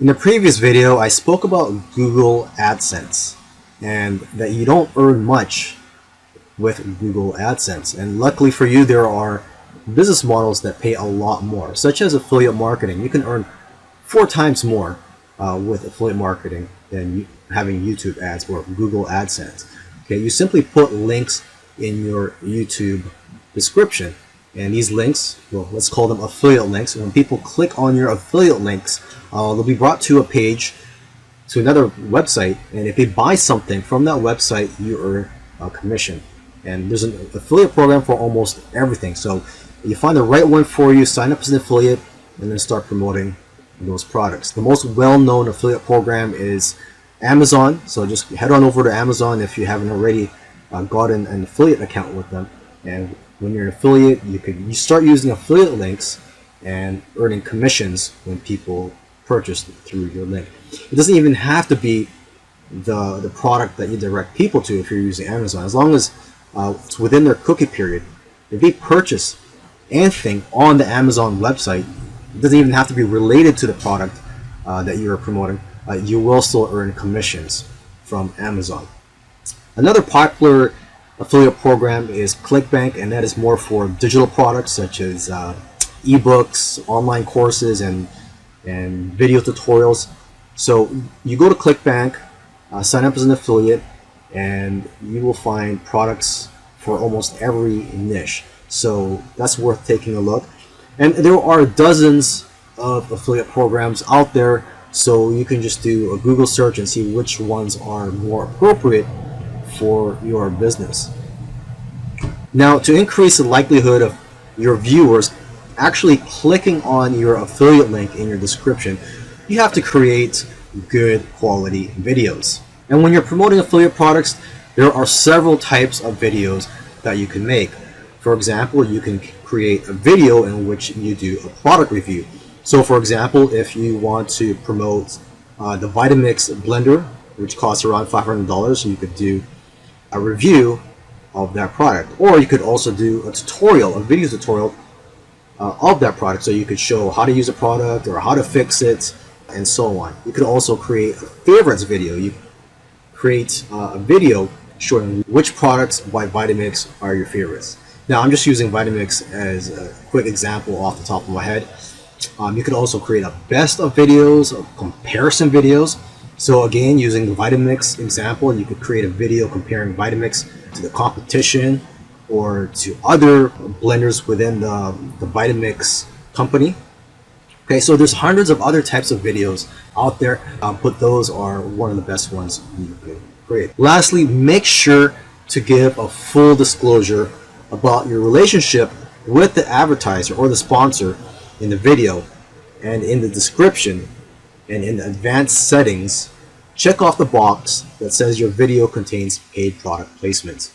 In the previous video, I spoke about Google AdSense and that you don't earn much with Google AdSense. And luckily for you, there are business models that pay a lot more, such as affiliate marketing. You can earn 4 times more with affiliate marketing than having YouTube ads or Google AdSense. Okay, you simply put links in your YouTube description, and these links, well, let's call them affiliate links. When people click on your affiliate links, they'll be brought to a page, to another website, and if they buy something from that website, you earn a commission. And there's an affiliate program for almost everything. So you find the right one for you, sign up as an affiliate, and then start promoting those products. The most well-known affiliate program is Amazon. So just head on over to Amazon if you haven't already gotten an affiliate account with them. And when you're an affiliate, you start using affiliate links and earning commissions when people purchase through your link. It doesn't even have to be the product that you direct people to if you're using Amazon. As long as it's within their cookie period, if they purchase anything on the Amazon website, it doesn't even have to be related to the product that you're promoting. You will still earn commissions from Amazon. Another popular affiliate program is ClickBank, and that is more for digital products such as ebooks, online courses, and video tutorials. So you go to ClickBank, sign up as an affiliate, and you will find products for almost every niche. So that's worth taking a look. And there are dozens of affiliate programs out there, so you can just do a Google search and see which ones are more appropriate for your business. Now, to increase the likelihood of your viewers actually clicking on your affiliate link in your description, you have to create good quality videos. And when you're promoting affiliate products, there are several types of videos that you can make. For example, you can create a video in which you do a product review. So for example, if you want to promote the Vitamix blender, which costs around $500, you could do a review of that product. Or you could also do a tutorial, a video tutorial of that product. So you could show how to use a product or how to fix it and so on. You could also create a favorites video. You create a video showing which products by Vitamix are your favorites. Now I'm just using Vitamix as a quick example off the top of my head. You could also create a best of videos, of comparison videos. So again, using the Vitamix example, you could create a video comparing Vitamix to the competition or to other blenders within the Vitamix company. Okay, so there's hundreds of other types of videos out there, but those are one of the best ones you can create. Lastly, make sure to give a full disclosure about your relationship with the advertiser or the sponsor in the video, and in the description and in the advanced settings, check off the box that says your video contains paid product placements.